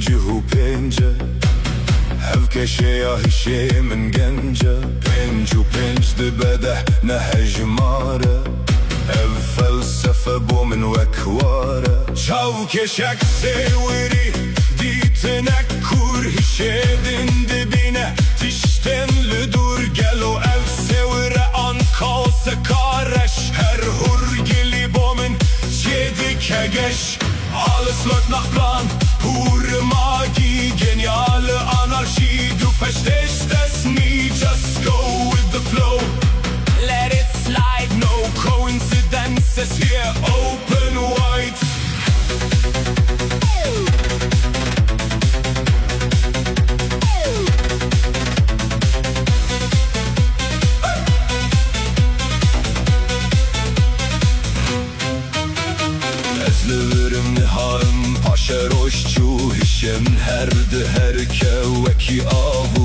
جهو پنجه هفکشه یا هشه من گنجه پنج و پنج دبده نه جماره ev felsefe bu min vekware çavkeşek seviri ditinek kur hişedin dibine tiştenli dur gel o ev sevire an kalse kareş her hurgili bomin jedike geş alles läuft nach plan pure Magie geniale Anarchie du verstehst es nie just go with the flow let it slide no coincidences here open wide ezliverim nihaim paşa roşçu hişem herdi herke veki avu